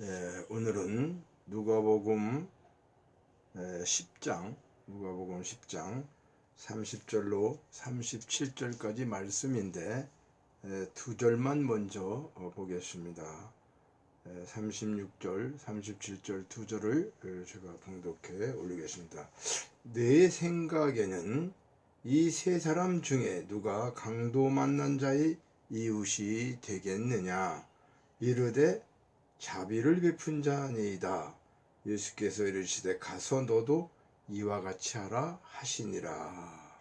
오늘은 누가복음 10장 30절로 37절까지 말씀인데 두 절만 먼저 보겠습니다. 36절, 37절 두 절을 제가 봉독해 올리겠습니다. 내 생각에는 이 세 사람 중에 누가 강도 만난 자의 이웃이 되겠느냐? 이르되 자비를 베푼 자니이다. 예수께서 이르시되 가서 너도 이와 같이 하라 하시니라.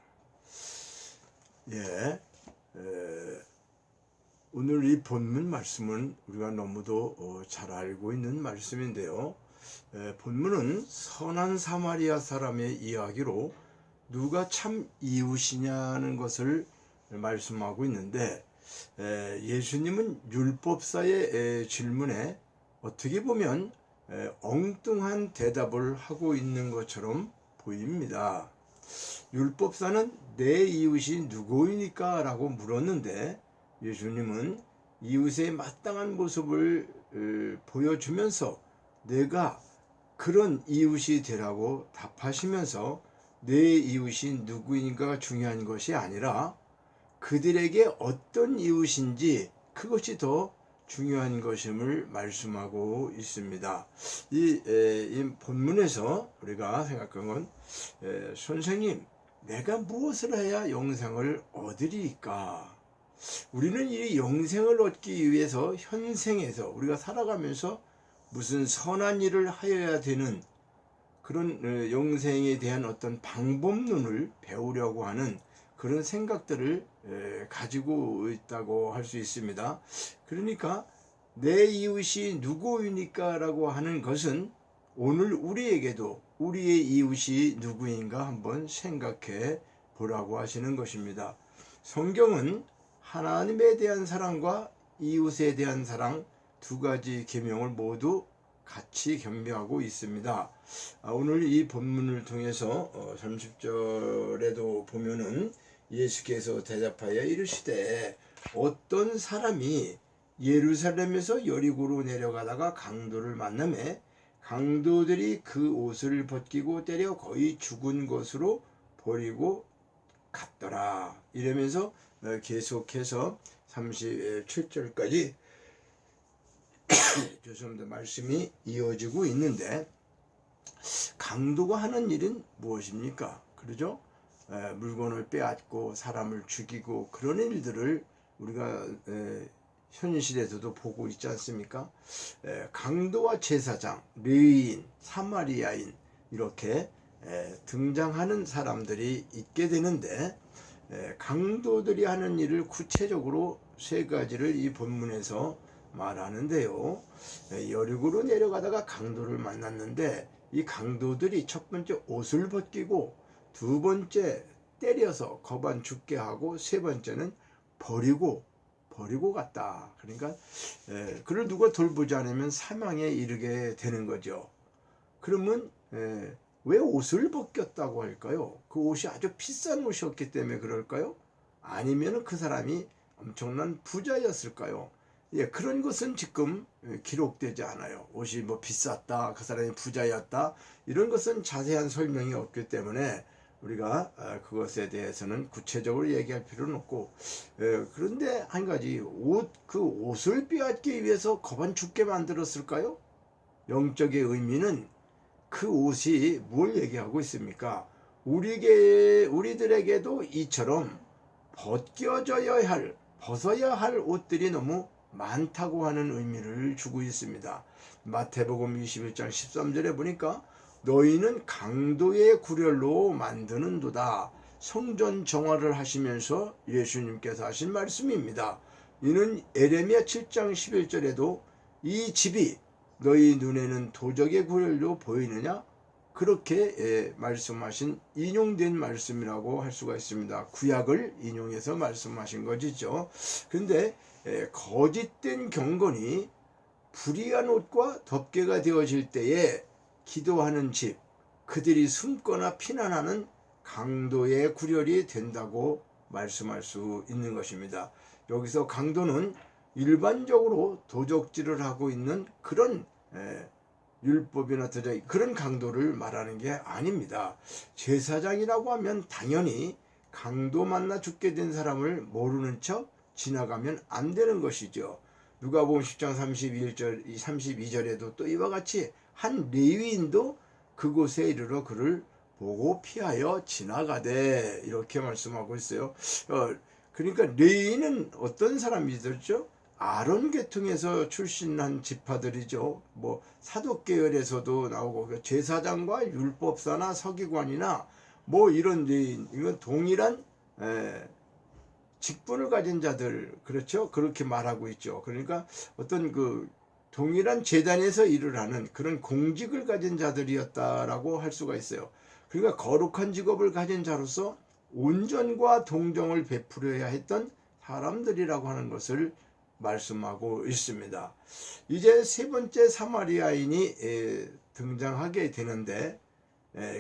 오늘 이 본문 말씀은 우리가 너무도 잘 알고 있는 말씀인데요. 본문은 선한 사마리아 사람의 이야기로 누가 참 이웃이냐는 것을 말씀하고 있는데, 예수님은 율법사의 질문에 어떻게 보면 엉뚱한 대답을 하고 있는 것처럼 보입니다. 율법사는 내 이웃이 누구이니까? 라고 물었는데, 예수님은 이웃의 마땅한 모습을 보여주면서 내가 그런 이웃이 되라고 답하시면서 내 이웃이 누구인가가 중요한 것이 아니라 그들에게 어떤 이웃인지 그것이 더 중요한 것임을 말씀하고 있습니다. 이 본문에서 우리가 생각한 건 선생님, 내가 무엇을 해야 영생을 얻으리까? 우리는 이 영생을 얻기 위해서 현생에서 우리가 살아가면서 무슨 선한 일을 하여야 되는 그런 영생에 대한 어떤 방법론을 배우려고 하는 그런 생각들을 가지고 있다고 할 수 있습니다. 그러니까 내 이웃이 누구이니까 라고 하는 것은 오늘 우리에게도 우리의 이웃이 누구인가 한번 생각해 보라고 하시는 것입니다. 성경은 하나님에 대한 사랑과 이웃에 대한 사랑 두 가지 계명을 모두 같이 경배하고 있습니다. 오늘 이 본문을 통해서 30절에도 보면은 예수께서 대답하여 이르시되 어떤 사람이 예루살렘에서 여리고로 내려가다가 강도를 만나매 강도들이 그 옷을 벗기고 때려 거의 죽은 것으로 버리고 갔더라. 이러면서 계속해서 37절까지 죄송합니다. 말씀이 이어지고 있는데, 강도가 하는 일은 무엇입니까? 그러죠? 물건을 빼앗고 사람을 죽이고 그런 일들을 우리가 현실에서도 보고 있지 않습니까? 강도와 제사장, 레위인, 사마리아인 이렇게 등장하는 사람들이 있게 되는데, 강도들이 하는 일을 구체적으로 세 가지를 이 본문에서 말하는데요. 여리고로 내려가다가 강도를 만났는데 이 강도들이 첫 번째 옷을 벗기고 두 번째 때려서 거반 죽게 하고 세 번째는 버리고 갔다. 그러니까 그를 누가 돌보지 않으면 사망에 이르게 되는 거죠. 그러면 왜 옷을 벗겼다고 할까요? 그 옷이 아주 비싼 옷이었기 때문에 그럴까요? 아니면 그 사람이 엄청난 부자였을까요? 그런 것은 지금 기록되지 않아요. 옷이 뭐 비쌌다, 그 사람이 부자였다, 이런 것은 자세한 설명이 없기 때문에 우리가 그것에 대해서는 구체적으로 얘기할 필요는 없고, 그런데 한 가지, 그 옷을 빼앗기 위해서 거반 죽게 만들었을까요? 영적의 의미는 그 옷이 뭘 얘기하고 있습니까? 우리들에게도 이처럼 벗어야 할 옷들이 너무 많다고 하는 의미를 주고 있습니다. 마태복음 21장 13절에 보니까 너희는 강도의 구렬로 만드는도다. 성전 정화를 하시면서 예수님께서 하신 말씀입니다. 이는 에레미야 7장 11절에도 이 집이 너희 눈에는 도적의 구렬로 보이느냐? 그렇게 말씀하신 인용된 말씀이라고 할 수가 있습니다. 구약을 인용해서 말씀하신 것이죠. 그런데 거짓된 경건이 불의한 옷과 덮개가 되어질 때에 기도하는 집, 그들이 숨거나 피난하는 강도의 구렬이 된다고 말씀할 수 있는 것입니다. 여기서 강도는 일반적으로 도적질을 하고 있는 그런 율법이나 드려 그런 강도를 말하는 게 아닙니다. 제사장이라고 하면 당연히 강도 만나 죽게 된 사람을 모르는 척 지나가면 안 되는 것이죠. 누가복음 10장 32절에도 또 이와 같이 한 레위인도 그곳에 이르러 그를 보고 피하여 지나가되 이렇게 말씀하고 있어요. 그러니까 레위인은 어떤 사람이죠? 아론 계통에서 출신한 지파들이죠. 뭐 사독 계열에서도 나오고 제사장과 율법사나 서기관이나 뭐 이런 레위인 이건 동일한 직분을 가진 자들 그렇죠. 그렇게 말하고 있죠. 그러니까 어떤 그 동일한 재단에서 일을 하는 그런 공직을 가진 자들이었다라고 할 수가 있어요. 그러니까 거룩한 직업을 가진 자로서 온전과 동정을 베풀어야 했던 사람들이라고 하는 것을 말씀하고 있습니다. 이제 세 번째 사마리아인이 등장하게 되는데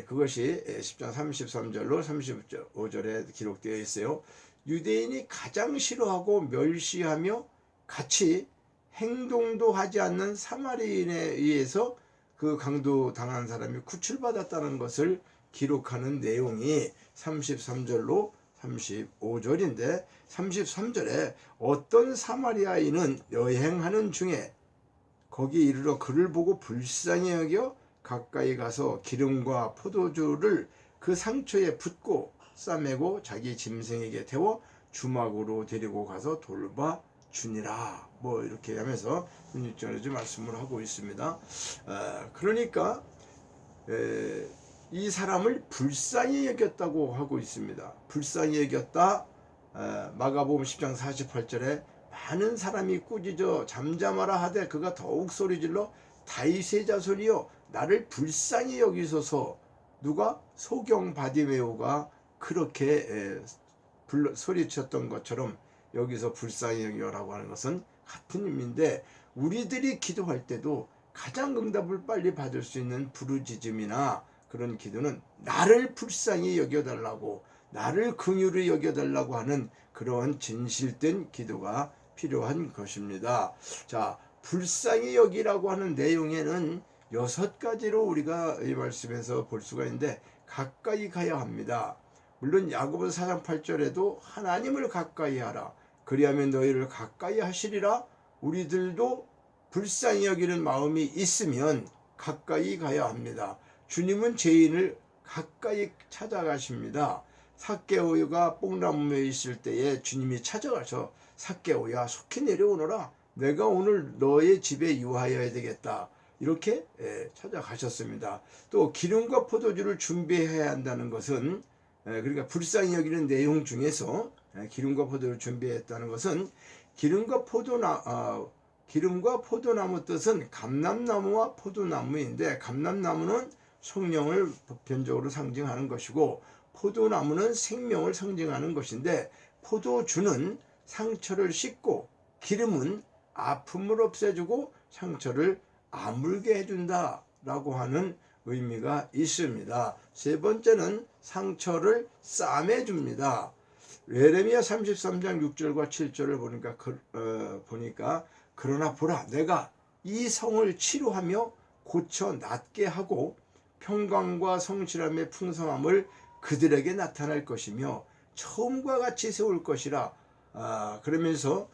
그것이 10장 33절로 35절에 기록되어 있어요. 유대인이 가장 싫어하고 멸시하며 같이 행동도 하지 않는 사마리아인에 의해서 그 강도당한 사람이 구출받았다는 것을 기록하는 내용이 33절로 35절인데 33절에 어떤 사마리아인은 여행하는 중에 거기 이르러 그를 보고 불쌍히 여겨 가까이 가서 기름과 포도주를 그 상처에 붓고 싸매고 자기 짐승에게 태워 주막으로 데리고 가서 돌봐 주니라. 뭐 이렇게 하면서 16절에 말씀을 하고 있습니다. 그러니까 이 사람을 불쌍히 여겼다고 하고 있습니다. 불쌍히 여겼다. 마가복음 10장 48절에 많은 사람이 꾸짖어 잠잠하라 하되 그가 더욱 소리질러 다윗의 자손이여 나를 불쌍히 여기소서. 누가? 소경 바디메오가 그렇게 소리쳤던 것처럼 여기서 불쌍히 여기라고 하는 것은 같은 의미인데 우리들이 기도할 때도 가장 응답을 빨리 받을 수 있는 부르짖음이나 그런 기도는 나를 불쌍히 여겨달라고 나를 긍휼히 여겨달라고 하는 그러한 진실된 기도가 필요한 것입니다. 자, 불쌍히 여기라고 하는 내용에는 6가지로 우리가 이 말씀에서 볼 수가 있는데 가까이 가야 합니다. 물론 야고보서 4장 8절에도 하나님을 가까이 하라 그리하면 너희를 가까이 하시리라. 우리들도 불쌍히 여기는 마음이 있으면 가까이 가야 합니다. 주님은 죄인을 가까이 찾아가십니다. 삭개오가 뽕나무에 있을 때에 주님이 찾아가서 삭개오야 속히 내려오너라. 내가 오늘 너의 집에 유하여야 되겠다. 이렇게 찾아가셨습니다. 또 기름과 포도주를 준비해야 한다는 것은 그러니까 불쌍히 여기는 내용 중에서 기름과 포도를 준비했다는 것은 기름과 포도나무 뜻은 감람나무와 포도나무인데 감람나무는 성령을 보편적으로 상징하는 것이고 포도나무는 생명을 상징하는 것인데 포도주는 상처를 씻고 기름은 아픔을 없애주고 상처를 아물게 해준다 라고 하는 의미가 있습니다. 세 번째는 상처를 싸매줍니다. 예레미야 33장 6절과 7절을 보니까 그러나 보라 내가 이 성을 치료하며 고쳐 낫게 하고 평강과 성실함의 풍성함을 그들에게 나타날 것이며 처음과 같이 세울 것이라. 그러면서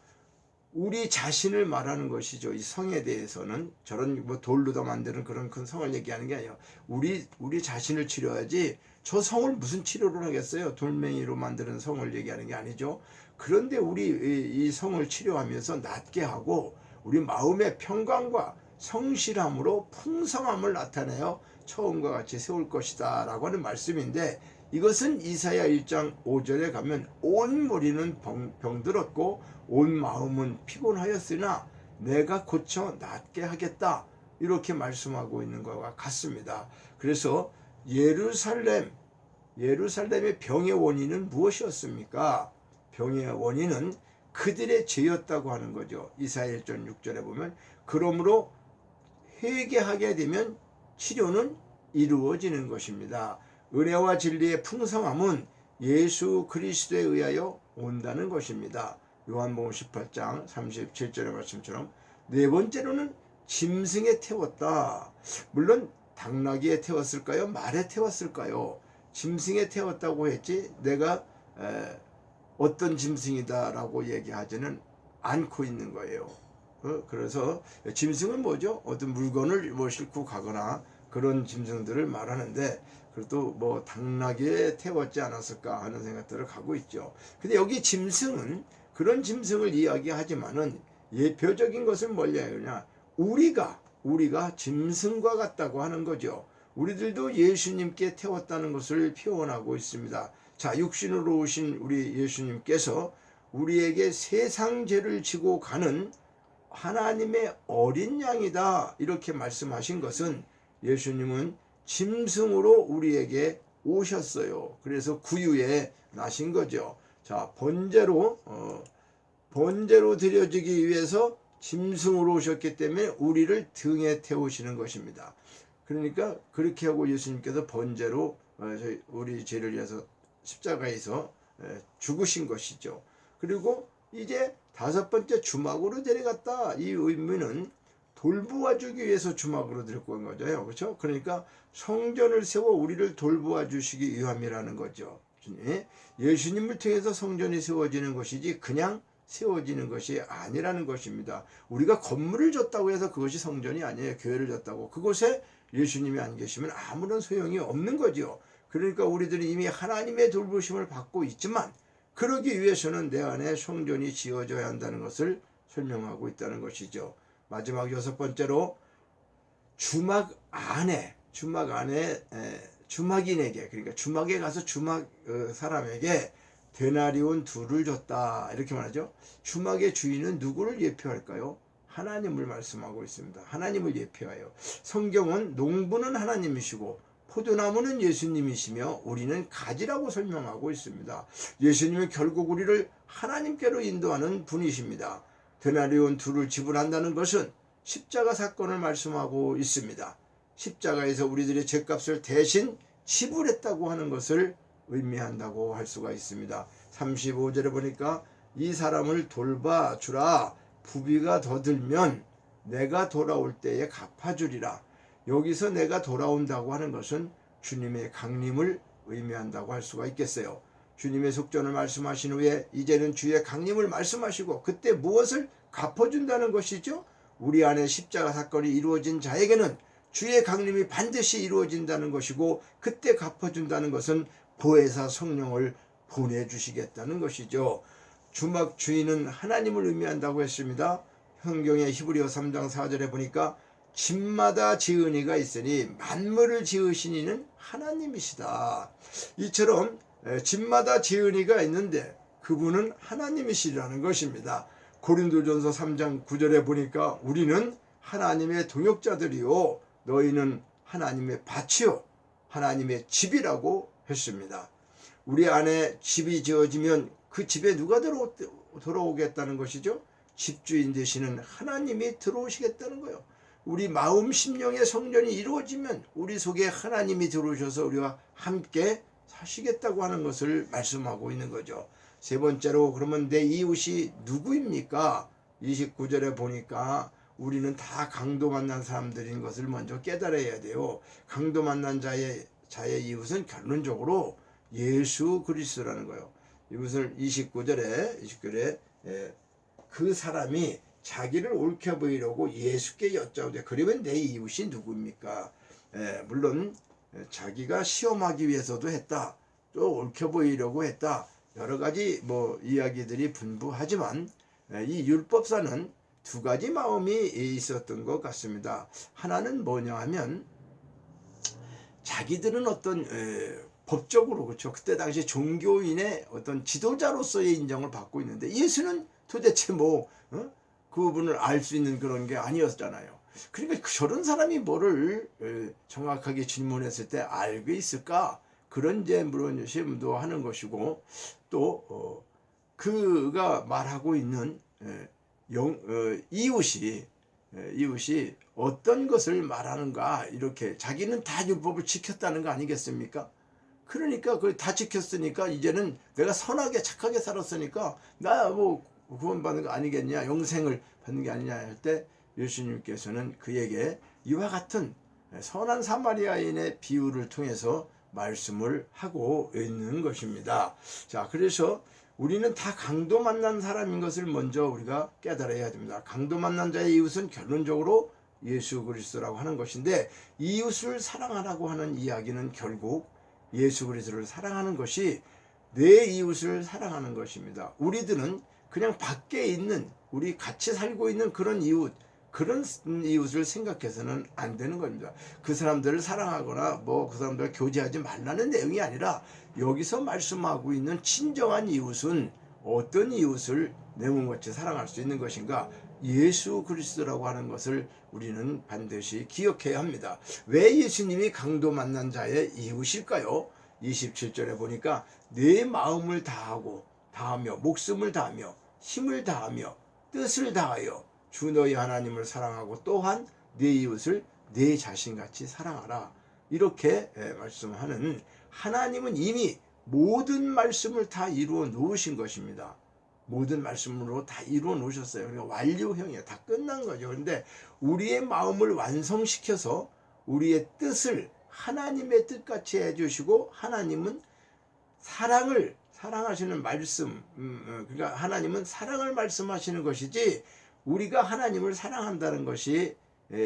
우리 자신을 말하는 것이죠. 이 성에 대해서는 저런 뭐 돌로다 만드는 그런 큰 성을 얘기하는 게 아니에요. 우리 자신을 치료하지 저 성을 무슨 치료를 하겠어요. 돌멩이로 만드는 성을 얘기하는 게 아니죠. 그런데 우리 이 성을 치료하면서 낫게 하고 우리 마음의 평강과 성실함으로 풍성함을 나타내어 처음과 같이 세울 것이다 라고 하는 말씀인데 이것은 이사야 1장 5절에 가면 온 머리는 병들었고 온 마음은 피곤하였으나 내가 고쳐 낫게 하겠다 이렇게 말씀하고 있는 것과 같습니다. 그래서 예루살렘의 병의 원인은 무엇이었습니까? 병의 원인은 그들의 죄였다고 하는 거죠. 이사야 1장 6절에 보면 그러므로 회개하게 되면 치료는 이루어지는 것입니다. 은혜와 진리의 풍성함은 예수 그리스도에 의하여 온다는 것입니다. 요한복음 18장 37절의 말씀처럼 네 번째로는 짐승에 태웠다. 물론 당나귀에 태웠을까요? 말에 태웠을까요? 짐승에 태웠다고 했지 내가 어떤 짐승이다라고 얘기하지는 않고 있는 거예요. 그래서 짐승은 뭐죠? 어떤 물건을 뭐 싣고 가거나 그런 짐승들을 말하는데 그래도 뭐 당나귀에 태웠지 않았을까 하는 생각들을 가고 있죠. 근데 여기 짐승은 그런 짐승을 이야기하지만은 예표적인 것을 뭘 이야기하냐? 우리가 짐승과 같다고 하는 거죠. 우리들도 예수님께 태웠다는 것을 표현하고 있습니다. 자, 육신으로 오신 우리 예수님께서 우리에게 세상 죄를 지고 가는 하나님의 어린 양이다 이렇게 말씀하신 것은 예수님은 짐승으로 우리에게 오셨어요. 그래서 구유에 나신 거죠. 자, 번제로 드려지기 위해서 짐승으로 오셨기 때문에 우리를 등에 태우시는 것입니다. 그러니까 그렇게 하고 예수님께서 번제로 우리 죄를 위해서 십자가에서 죽으신 것이죠. 그리고 이제 다섯 번째 주막으로 데려갔다. 이 의미는 돌보아 주기 위해서 주막으로 데리고 간 거죠. 그렇죠? 그러니까 성전을 세워 우리를 돌보아 주시기 위함이라는 거죠. 예수님을 통해서 성전이 세워지는 것이지 그냥 세워지는 것이 아니라는 것입니다. 우리가 건물을 줬다고 해서 그것이 성전이 아니에요. 교회를 줬다고. 그곳에 예수님이 안 계시면 아무런 소용이 없는 거죠. 그러니까 우리들이 이미 하나님의 돌보심을 받고 있지만 그러기 위해서는 내 안에 성전이 지어져야 한다는 것을 설명하고 있다는 것이죠. 마지막 여섯 번째로 주막 안에 주막인에게 그러니까 주막에 가서 주막 사람에게 데나리온 2를 줬다 이렇게 말하죠. 주막의 주인은 누구를 예표할까요? 하나님을 말씀하고 있습니다. 하나님을 예표하여 성경은 농부는 하나님이시고 포도나무는 예수님이시며 우리는 가지라고 설명하고 있습니다. 예수님은 결국 우리를 하나님께로 인도하는 분이십니다. 데나리온 2를 지불한다는 것은 십자가 사건을 말씀하고 있습니다. 십자가에서 우리들의 죄값을 대신 지불했다고 하는 것을 의미한다고 할 수가 있습니다. 35절에 보니까 이 사람을 돌봐주라. 부비가 더 들면 내가 돌아올 때에 갚아주리라. 여기서 내가 돌아온다고 하는 것은 주님의 강림을 의미한다고 할 수가 있겠어요. 주님의 속전을 말씀하신 후에 이제는 주의 강림을 말씀하시고 그때 무엇을 갚아준다는 것이죠? 우리 안에 십자가 사건이 이루어진 자에게는 주의 강림이 반드시 이루어진다는 것이고 그때 갚아준다는 것은 보혜사 성령을 보내주시겠다는 것이죠. 주막 주인은 하나님을 의미한다고 했습니다. 성경의 히브리서 3장 4절에 보니까 집마다 지은 이가 있으니 만물을 지으신 이는 하나님이시다. 이처럼 집마다 지은 이가 있는데 그분은 하나님이시라는 것입니다. 고린도전서 3장 9절에 보니까 우리는 하나님의 동역자들이요 너희는 하나님의 밭이요 하나님의 집이라고 했습니다. 우리 안에 집이 지어지면 그 집에 누가 들어오겠다는 것이죠? 집주인 되시는 하나님이 들어오시겠다는 거예요. 우리 마음 심령의 성전이 이루어지면 우리 속에 하나님이 들어오셔서 우리와 함께 사시겠다고 하는 것을 말씀하고 있는 거죠. 세 번째로 그러면 내 이웃이 누구입니까? 29절에 보니까 우리는 다 강도 만난 사람들인 것을 먼저 깨달아야 돼요. 강도 만난 자의 이웃은 결론적으로 예수 그리스도라는 거예요. 이것을 29절에 그 사람이 자기를 옳게 보이려고 예수께 여짜오되 그러면 내 이웃이 누구입니까? 물론 자기가 시험하기 위해서도 했다. 또 옳게 보이려고 했다. 여러 가지 이야기들이 분분하지만 이 율법사는 두 가지 마음이 있었던 것 같습니다. 하나는 뭐냐 하면 자기들은 어떤 법적으로 그렇죠. 그때 당시 종교인의 어떤 지도자로서의 인정을 받고 있는데 예수는 도대체 그분을 알 수 있는 그런 게 아니었잖아요. 그러니까 저런 사람이 뭐를 정확하게 질문했을 때 알고 있을까? 그런 물음도 하는 것이고 또 그가 말하고 있는 이웃이 어떤 것을 말하는가 이렇게 자기는 다 율법을 지켰다는 거 아니겠습니까? 그러니까 다 지켰으니까 이제는 내가 선하게 착하게 살았으니까 나 구원받는 거 아니겠냐 영생을 받는 게 아니냐 할 때 예수님께서는 그에게 이와 같은 선한 사마리아인의 비유를 통해서 말씀을 하고 있는 것입니다. 자, 그래서 우리는 다 강도 만난 사람인 것을 먼저 우리가 깨달아야 됩니다. 강도 만난 자의 이웃은 결론적으로 예수 그리스도라고 하는 것인데, 이웃을 사랑하라고 하는 이야기는 결국 예수 그리스도를 사랑하는 것이 내 이웃을 사랑하는 것입니다. 우리들은 그냥 밖에 있는, 우리 같이 살고 있는 그런 이웃을 생각해서는 안 되는 겁니다. 그 사람들을 사랑하거나 그 사람들과 교제하지 말라는 내용이 아니라, 여기서 말씀하고 있는 진정한 이웃은 어떤 이웃을 내 몸같이 사랑할 수 있는 것인가? 예수 그리스도라고 하는 것을 우리는 반드시 기억해야 합니다. 왜 예수님이 강도 만난 자의 이웃일까요? 27절에 보니까 내 마음을 다하며 목숨을 다하며 힘을 다하며 뜻을 다하여 주 너희 하나님을 사랑하고 또한 네 이웃을 네 자신같이 사랑하라. 이렇게 말씀하는, 하나님은 이미 모든 말씀을 다 이루어 놓으신 것입니다. 모든 말씀으로 다 이루어 놓으셨어요. 그러니까 완료형이에요. 다 끝난 거죠. 그런데 우리의 마음을 완성시켜서 우리의 뜻을 하나님의 뜻같이 해주시고, 하나님은 사랑하시는 말씀, 그러니까 하나님은 사랑을 말씀하시는 것이지, 우리가 하나님을 사랑한다는 것이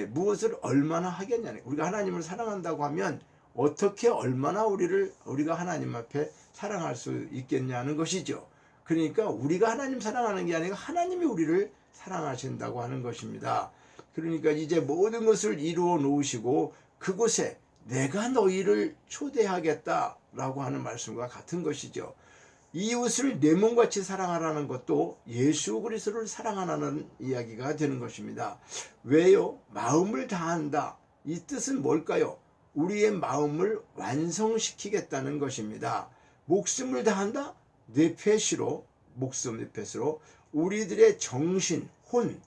무엇을 얼마나 하겠냐는, 우리가 하나님을 사랑한다고 하면 어떻게 얼마나 우리가 하나님 앞에 사랑할 수 있겠냐는 것이죠. 그러니까 우리가 하나님 사랑하는 게 아니라 하나님이 우리를 사랑하신다고 하는 것입니다. 그러니까 이제 모든 것을 이루어 놓으시고 그곳에 내가 너희를 초대하겠다라고 하는 말씀과 같은 것이죠. 이웃을 내 몸같이 사랑하라는 것도 예수 그리스도를 사랑하라는 이야기가 되는 것입니다. 왜요? 마음을 다한다. 이 뜻은 뭘까요? 우리의 마음을 완성시키겠다는 것입니다. 목숨을 다한다? 뇌폐시로, 목숨 뇌폐시로 우리들의 정신, 혼,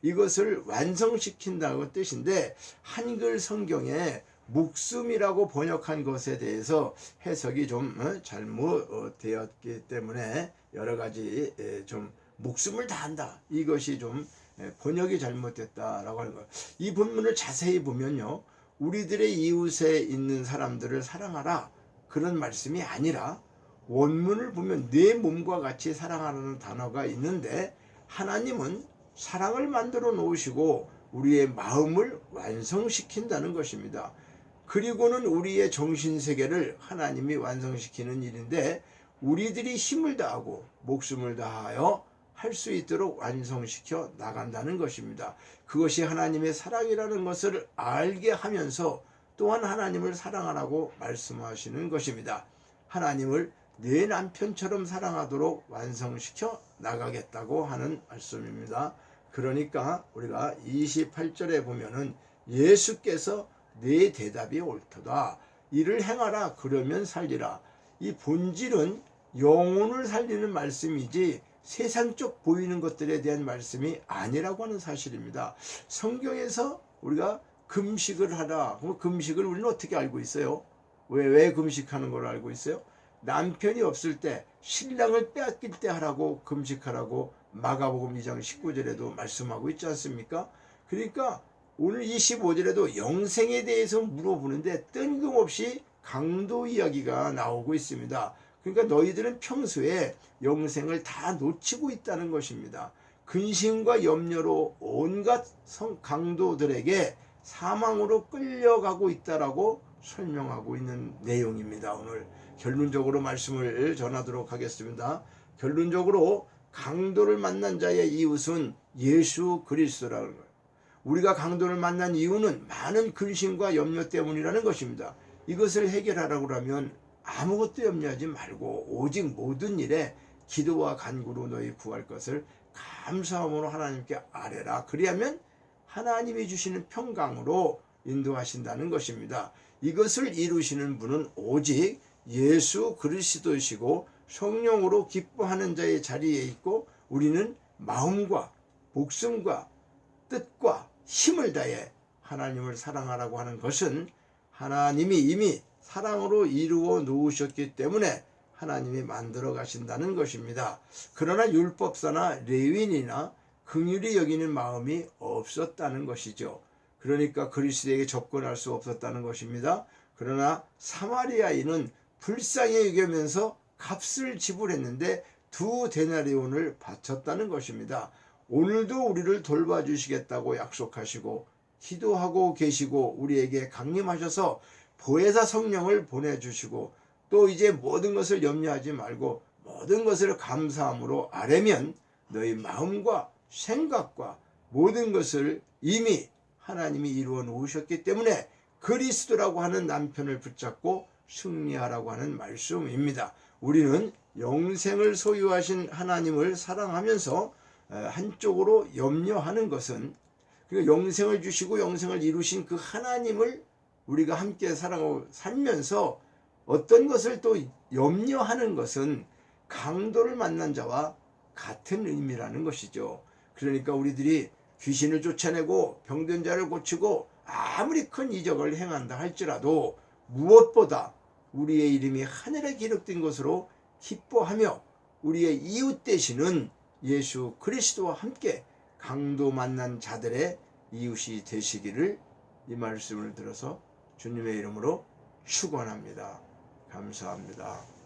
이것을 완성시킨다는 뜻인데, 한글 성경에 목숨이라고 번역한 것에 대해서 해석이 좀 잘못되었기 때문에 여러 가지 좀 목숨을 다한다, 이것이 좀 번역이 잘못됐다라고 하는 거예요. 이 본문을 자세히 보면요, 우리들의 이웃에 있는 사람들을 사랑하라, 그런 말씀이 아니라 원문을 보면 내 몸과 같이 사랑하라는 단어가 있는데, 하나님은 사랑을 만들어 놓으시고 우리의 마음을 완성시킨다는 것입니다. 그리고는 우리의 정신세계를 하나님이 완성시키는 일인데, 우리들이 힘을 다하고 목숨을 다하여 할 수 있도록 완성시켜 나간다는 것입니다. 그것이 하나님의 사랑이라는 것을 알게 하면서 또한 하나님을 사랑하라고 말씀하시는 것입니다. 하나님을 내 남편처럼 사랑하도록 완성시켜 나가겠다고 하는 말씀입니다. 그러니까 우리가 28절에 보면은 예수께서 내 대답이 옳도다. 이를 행하라. 그러면 살리라. 이 본질은 영혼을 살리는 말씀이지 세상적 보이는 것들에 대한 말씀이 아니라고 하는 사실입니다. 성경에서 우리가 금식을 하라. 그럼 금식을 우리는 어떻게 알고 있어요? 왜 금식하는 걸 알고 있어요? 남편이 없을 때, 신랑을 빼앗길 때 하라고, 금식하라고 마가복음 2장 19절에도 말씀하고 있지 않습니까? 그러니까 오늘 25절에도 영생에 대해서 물어보는데 뜬금없이 강도 이야기가 나오고 있습니다. 그러니까 너희들은 평소에 영생을 다 놓치고 있다는 것입니다. 근심과 염려로 온갖 강도들에게 사망으로 끌려가고 있다라고 설명하고 있는 내용입니다. 오늘 결론적으로 말씀을 전하도록 하겠습니다. 결론적으로 강도를 만난 자의 이웃은 예수 그리스도라는 거예요. 우리가 강도를 만난 이유는 많은 근심과 염려 때문이라는 것입니다. 이것을 해결하라고 하면 아무것도 염려하지 말고 오직 모든 일에 기도와 간구로 너희 구할 것을 감사함으로 하나님께 아뢰라. 그리하면 하나님이 주시는 평강으로 인도하신다는 것입니다. 이것을 이루시는 분은 오직 예수 그리스도이시고 성령으로 기뻐하는 자의 자리에 있고, 우리는 마음과 목숨과 뜻과 힘을 다해 하나님을 사랑하라고 하는 것은 하나님이 이미 사랑으로 이루어 놓으셨기 때문에 하나님이 만들어 가신다는 것입니다. 그러나 율법사나 레위인이나 긍휼히 여기는 마음이 없었다는 것이죠. 그러니까 그리스도에게 접근할 수 없었다는 것입니다. 그러나 사마리아인은 불쌍히 여기면서 값을 지불했는데 2데나리온을 바쳤다는 것입니다. 오늘도 우리를 돌봐주시겠다고 약속하시고 기도하고 계시고 우리에게 강림하셔서 보혜사 성령을 보내주시고 또 이제 모든 것을 염려하지 말고 모든 것을 감사함으로 아뢰면 너희 마음과 생각과 모든 것을 이미 하나님이 이루어 놓으셨기 때문에 그리스도라고 하는 남편을 붙잡고 승리하라고 하는 말씀입니다. 우리는 영생을 소유하신 하나님을 사랑하면서 한쪽으로 염려하는 것은 영생을 주시고 영생을 이루신 그 하나님을 우리가 함께 사랑하고 살면서 어떤 것을 또 염려하는 것은 강도를 만난 자와 같은 의미라는 것이죠. 그러니까 우리들이 귀신을 쫓아내고 병든 자를 고치고 아무리 큰 이적을 행한다 할지라도 무엇보다 우리의 이름이 하늘에 기록된 것으로 기뻐하며 우리의 이웃 되시는 예수 그리스도와 함께 강도 만난 자들의 이웃이 되시기를 이 말씀을 들어서 주님의 이름으로 축원합니다. 감사합니다.